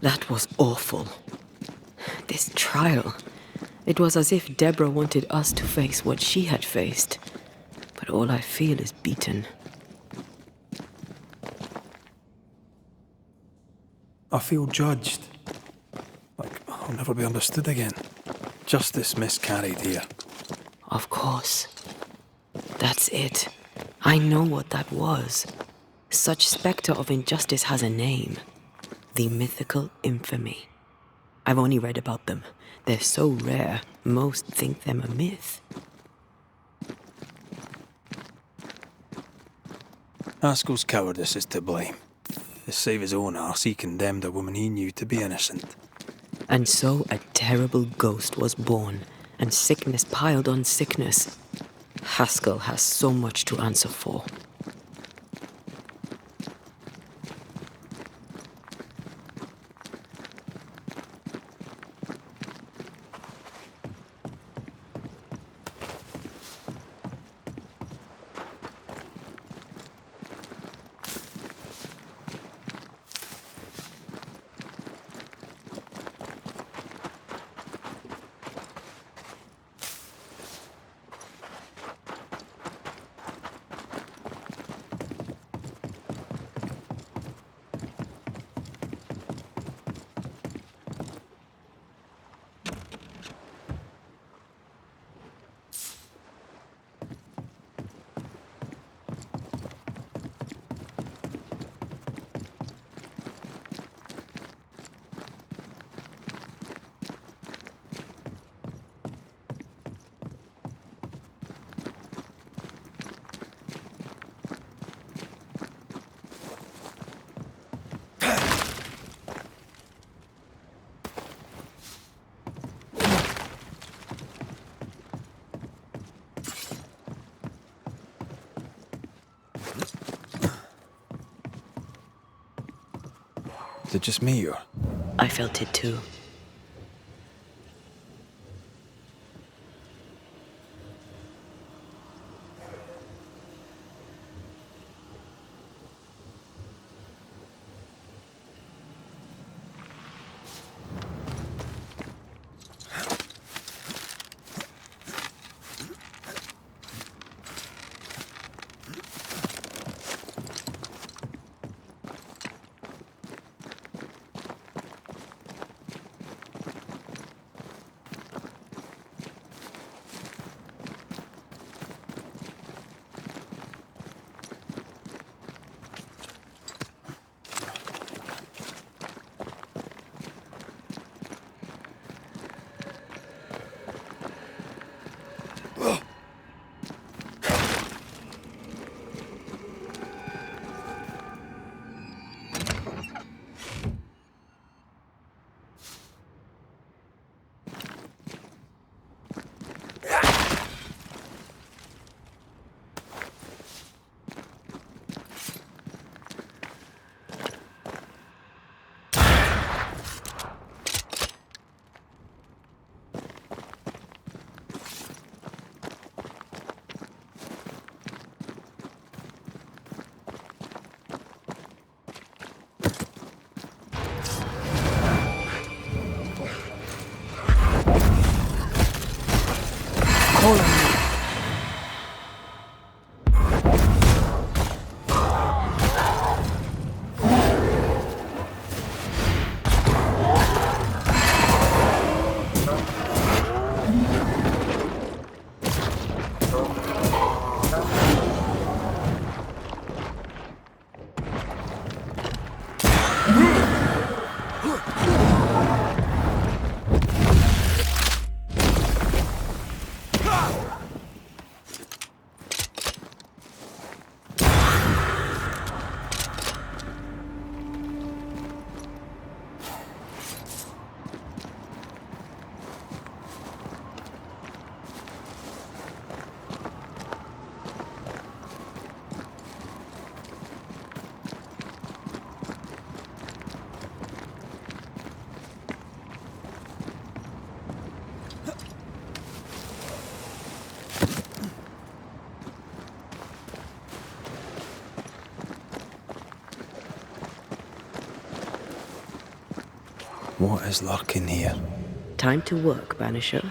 That was awful. This trial. It was as if Deborah wanted us to face what she had faced. But all I feel is beaten. I feel judged. Like I'll never be understood again. Justice miscarried here. Of course. That's it. I know what that was. Such spectre of injustice has a name. The mythical infamy. I've only read about them. They're so rare, most think them a myth. Haskell's cowardice is to blame. To save his own arse, he condemned a woman he knew to be innocent. And so a terrible ghost was born, and sickness piled on sickness. Haskell has so much to answer for. Is it just me or? I felt it too. Hold on. What is lurking here? Time to work, Banisher.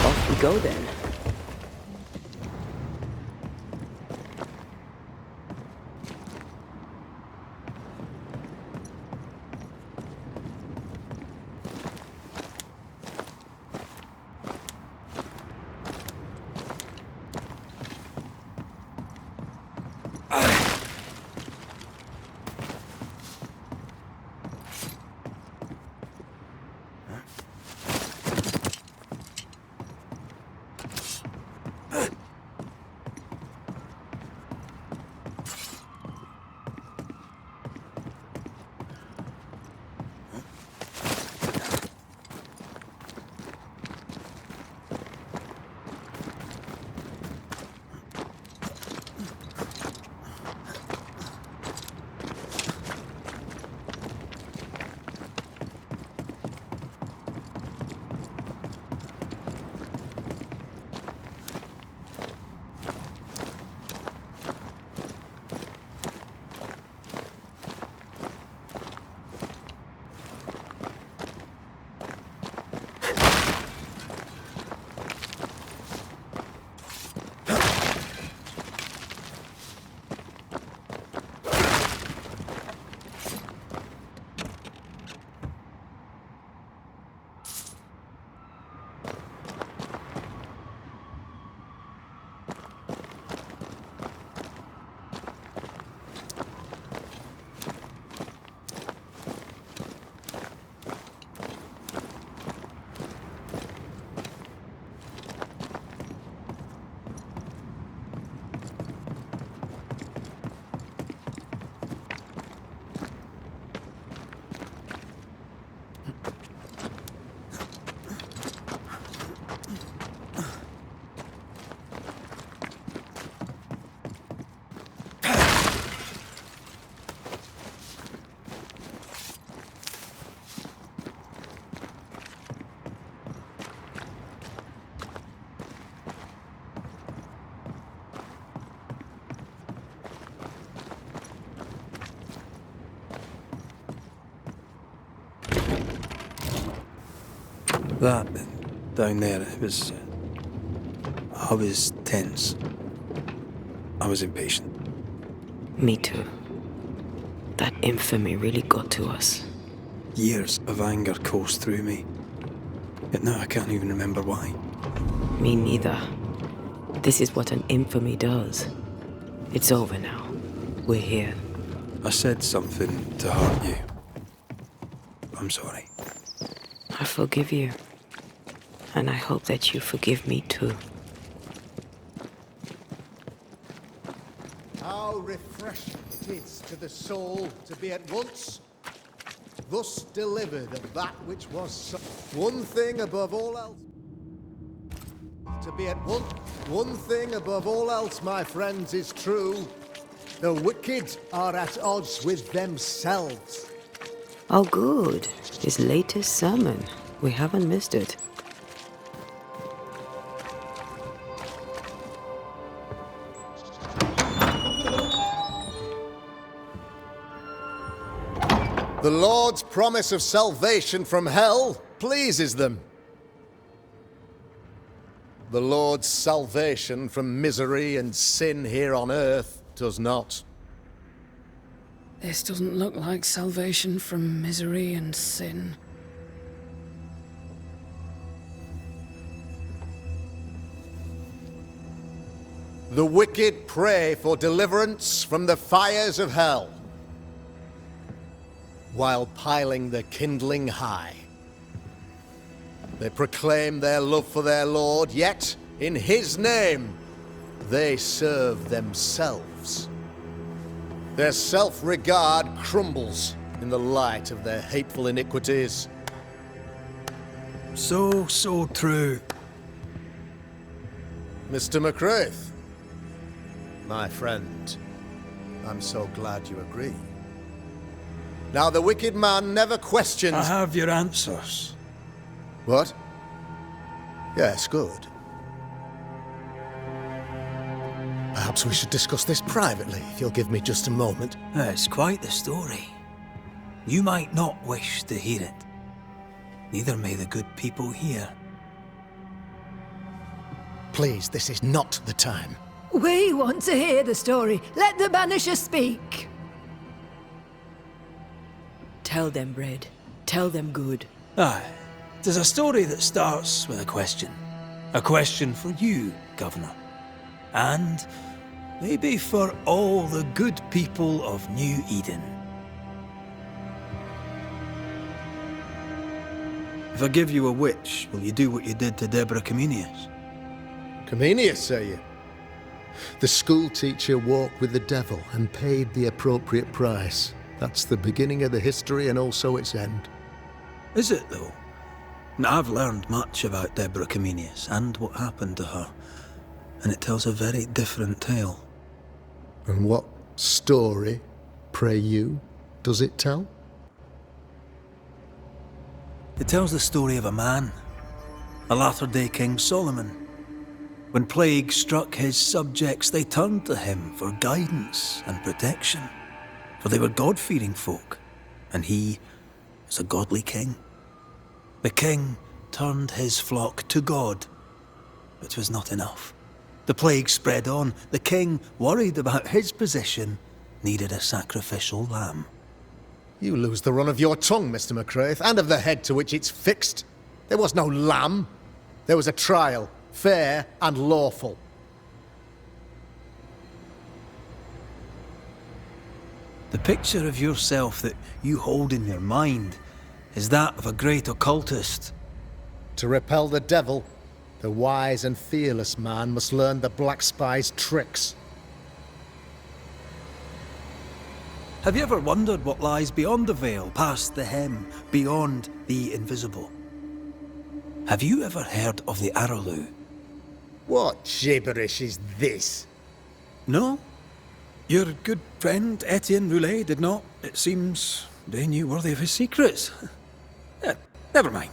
Off we go then. That down there, I was tense. I was impatient. Me too. That infamy really got to us. Years of anger coursed through me. Yet now I can't even remember why. Me neither. This is what an infamy does. It's over now. We're here. I said something to hurt you. I'm sorry. I forgive you. And I hope that you forgive me too. How refreshing it is to the soul to be at once thus delivered of that which was one thing above all else. To be at one thing above all else, my friends, is true. The wicked are at odds with themselves. Oh, good. His latest sermon. We haven't missed it. The Lord's promise of salvation from hell pleases them. The Lord's salvation from misery and sin here on earth does not. This doesn't look like salvation from misery and sin. The wicked pray for deliverance from the fires of hell, while piling the kindling high. They proclaim their love for their Lord, yet, in His name, they serve themselves. Their self-regard crumbles in the light of their hateful iniquities. So true. Mr. McCraith, my friend, I'm so glad you agree. Now, the wicked man never questions... I have your answers. What? Yes, good. Perhaps we should discuss this privately, if you'll give me just a moment. It's quite the story. You might not wish to hear it. Neither may the good people here. Please, this is not the time. We want to hear the story. Let the Banisher speak. Tell them, Red. Tell them good. Aye. It is a story that starts with a question. A question for you, Governor. And maybe for all the good people of New Eden. If I give you a witch, will you do what you did to Deborah Comenius? Comenius, say you? The school teacher walked with the devil and paid the appropriate price. That's the beginning of the history and also its end. Is it, though? Now, I've learned much about Deborah Comenius and what happened to her, and it tells a very different tale. And what story, pray you, does it tell? It tells the story of a man, a latter-day King Solomon. When plague struck his subjects, they turned to him for guidance and protection, for they were God-fearing folk, and he was a godly king. The king turned his flock to God, but it was not enough. The plague spread on. The king, worried about his position, needed a sacrificial lamb. You lose the run of your tongue, Mr. McCraith, and of the head to which it's fixed. There was no lamb. There was a trial, fair and lawful. The picture of yourself that you hold in your mind is that of a great occultist. To repel the devil, the wise and fearless man must learn the Black Spy's tricks. Have you ever wondered what lies beyond the veil, past the hem, beyond the invisible? Have you ever heard of the Arrowloo? What gibberish is this? No? Your good friend Etienne Roulet did not, it seems, deign you worthy of his secrets. Never mind.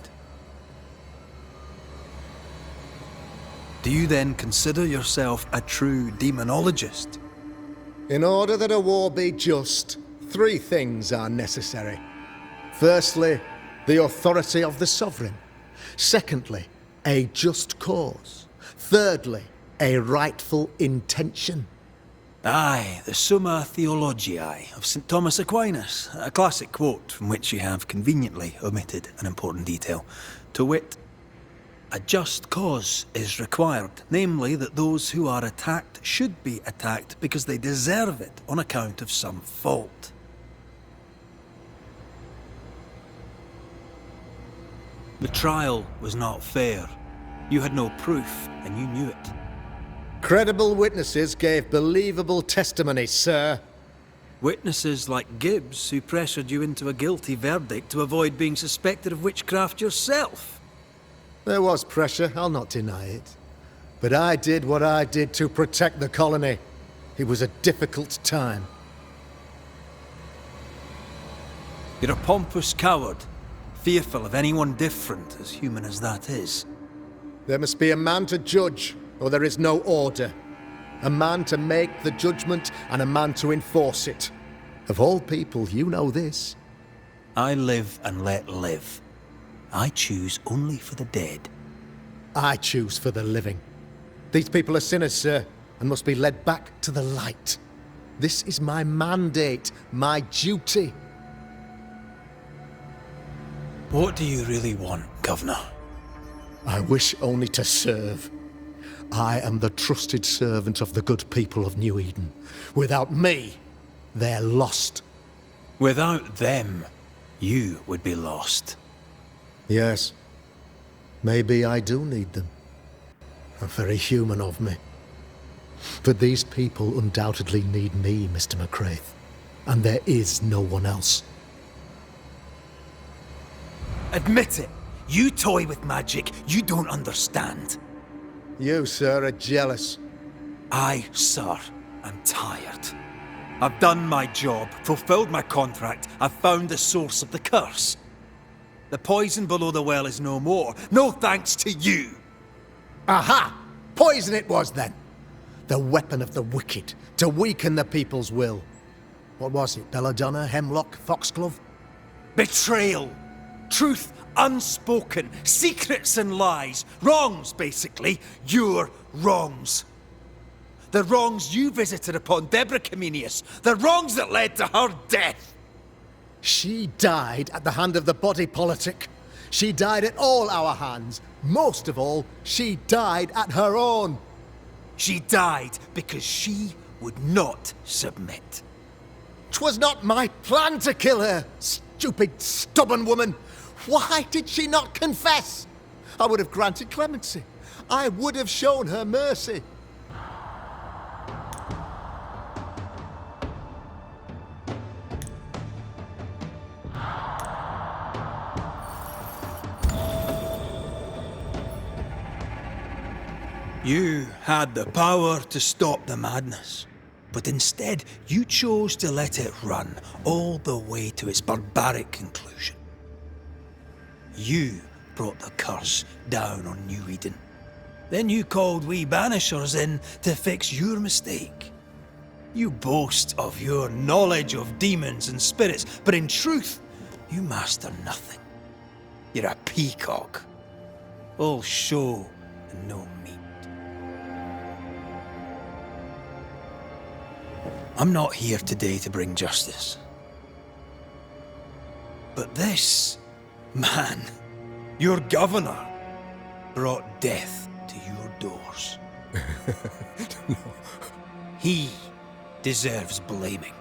Do you then consider yourself a true demonologist? In order that a war be just, three things are necessary. Firstly, the authority of the sovereign. Secondly, a just cause. Thirdly, a rightful intention. Aye, the Summa Theologiae of St. Thomas Aquinas, a classic quote from which you have conveniently omitted an important detail. To wit, a just cause is required, namely that those who are attacked should be attacked because they deserve it on account of some fault. The trial was not fair. You had no proof, and you knew it. Credible witnesses gave believable testimony, sir. Witnesses like Gibbs, who pressured you into a guilty verdict to avoid being suspected of witchcraft yourself. There was pressure, I'll not deny it. But I did what I did to protect the colony. It was a difficult time. You're a pompous coward, fearful of anyone different, as human as that is. There must be a man to judge, or there is no order. A man to make the judgment, and a man to enforce it. Of all people, you know this. I live and let live. I choose only for the dead. I choose for the living. These people are sinners, sir, and must be led back to the light. This is my mandate, my duty. What do you really want, Governor? I wish only to serve. I am the trusted servant of the good people of New Eden. Without me, they're lost. Without them, you would be lost. Yes. Maybe I do need them. Very human of me. But these people undoubtedly need me, Mr. McCraith. And there is no one else. Admit it! You toy with magic you don't understand. You, sir, are jealous. I, sir, am tired. I've done my job, fulfilled my contract, I've found the source of the curse. The poison below the well is no more, no thanks to you! Aha! Poison it was, then! The weapon of the wicked, to weaken the people's will. What was it, belladonna, hemlock, foxglove? Betrayal! Truth unspoken, secrets and lies, wrongs, basically, your wrongs. The wrongs you visited upon Deborah Comenius, the wrongs that led to her death. She died at the hand of the body politic. She died at all our hands. Most of all, she died at her own. She died because she would not submit. 'Twas not my plan to kill her, stupid, stubborn woman. Why did she not confess? I would have granted clemency. I would have shown her mercy. You had the power to stop the madness, but instead you chose to let it run all the way to its barbaric conclusion. You brought the curse down on New Eden. Then you called we Banishers in to fix your mistake. You boast of your knowledge of demons and spirits, but in truth, you master nothing. You're a peacock. All show and no meat. I'm not here today to bring justice. But this man, your governor, brought death to your doors. No. He deserves blaming.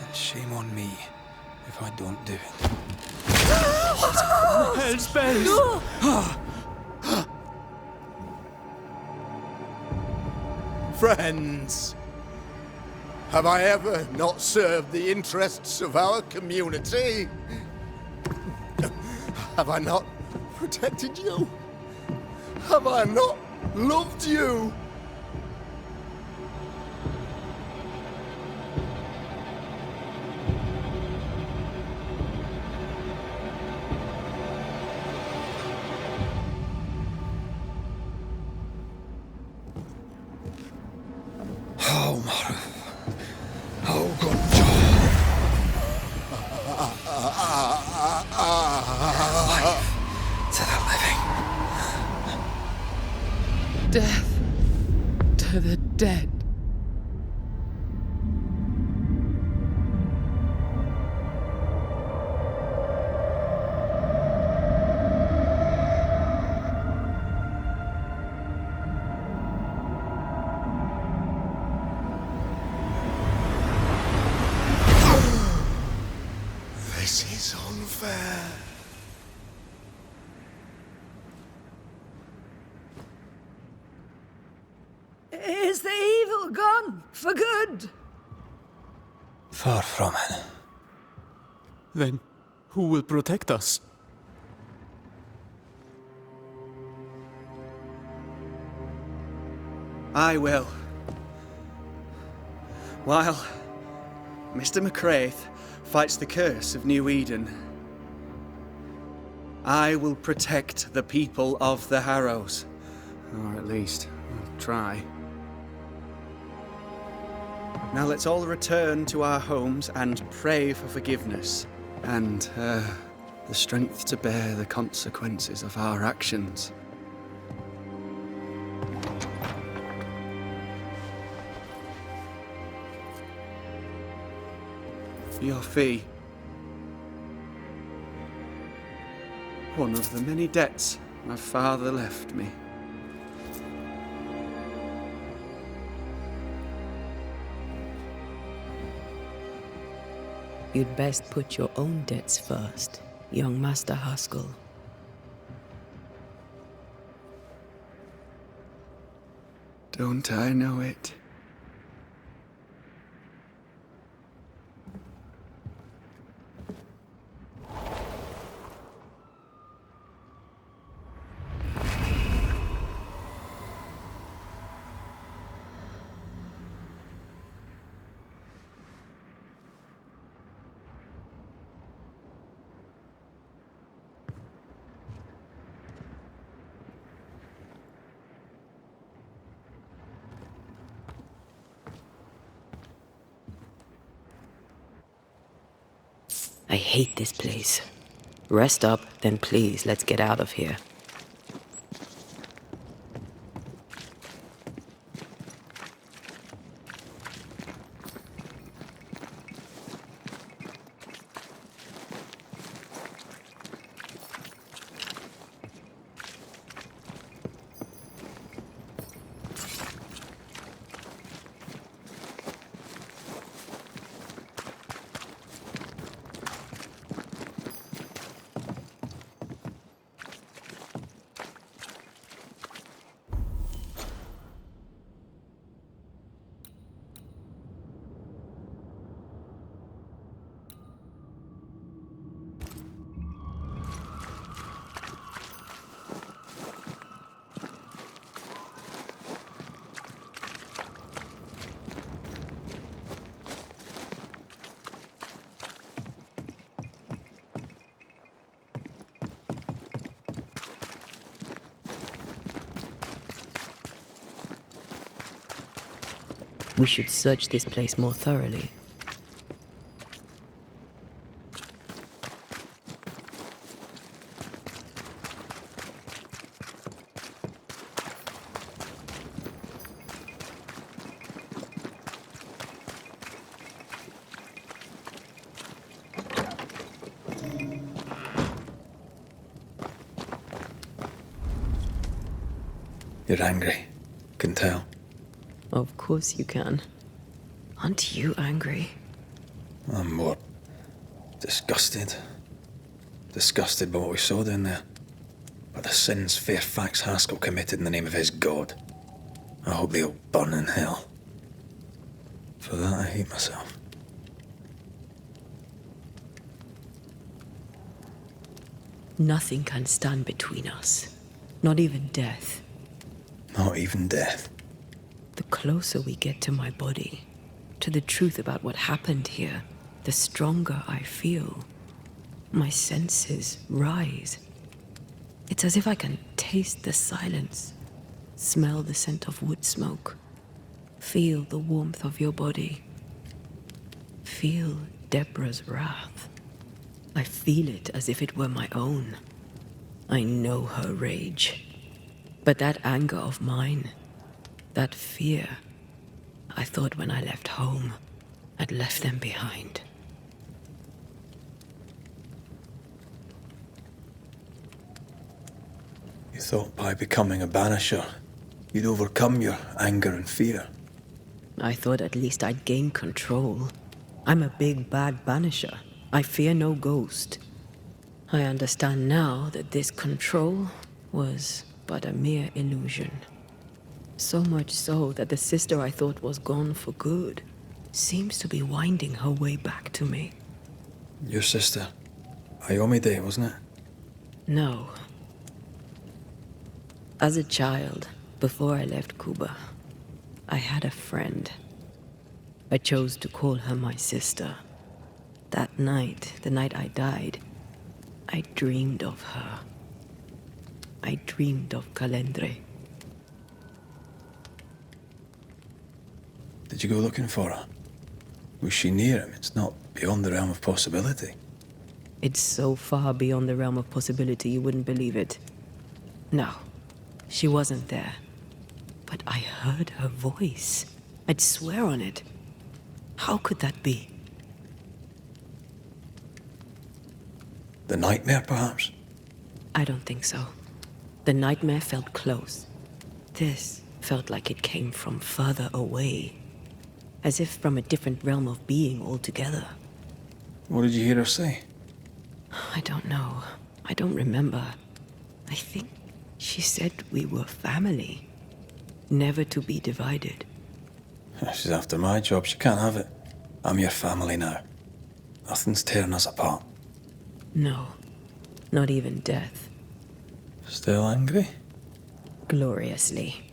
And shame on me if I don't do it. Hell's bells! Friends, have I ever not served the interests of our community? Have I not protected you? Have I not loved you? To the living. Death to the dead. This is unfair. Is the evil gone for good? Far from it. Then who will protect us? I will. While Mr. McCraith fights the curse of New Eden, I will protect the people of the Harrows. Or at least, I'll try. Now let's all return to our homes and pray for forgiveness and the strength to bear the consequences of our actions. Your fee. One of the many debts my father left me. You'd best put your own debts first, young Master Haskell. Don't I know it? I hate this place. Rest up, then please, let's get out of here. We should search this place more thoroughly. You're angry. Can tell. Of course you can. Aren't you angry? I'm more disgusted. Disgusted by what we saw down there. By the sins Fairfax Haskell committed in the name of his god. I hope they'll burn in hell. For that I hate myself. Nothing can stand between us. Not even death. Not even death. The closer we get to my body, to the truth about what happened here, the stronger I feel. My senses rise. It's as if I can taste the silence, smell the scent of wood smoke, feel the warmth of your body, feel Deborah's wrath. I feel it as if it were my own. I know her rage. But that anger of mine, that fear, I thought when I left home, I'd left them behind. You thought by becoming a banisher, you'd overcome your anger and fear. I thought at least I'd gain control. I'm a big bad banisher. I fear no ghost. I understand now that this control was but a mere illusion. So much so that the sister I thought was gone for good seems to be winding her way back to me. Your sister, Ayomide, wasn't it? No. As a child, before I left Cuba, I had a friend. I chose to call her my sister. That night, the night I died, I dreamed of her. I dreamed of Calendre. Did you go looking for her? Was she near him? It's not beyond the realm of possibility. It's so far beyond the realm of possibility you wouldn't believe it. No, she wasn't there. But I heard her voice. I'd swear on it. How could that be? The nightmare, perhaps? I don't think so. The nightmare felt close. This felt like it came from further away. As if from a different realm of being altogether. What did you hear her say? I don't know. I don't remember. I think she said we were family. Never to be divided. She's after my job. She can't have it. I'm your family now. Nothing's tearing us apart. No, not even death. Still angry? Gloriously.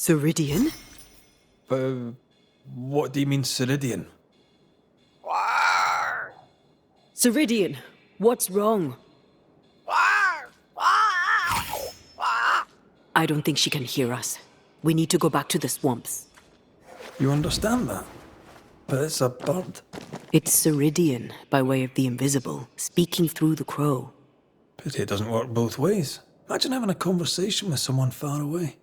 Ceridian? What do you mean, Ceridian? Ceridian, what's wrong? I don't think she can hear us. We need to go back to the swamps. You understand that? But it's a bird. It's Ceridian, by way of the invisible, speaking through the crow. Pity it doesn't work both ways. Imagine having a conversation with someone far away.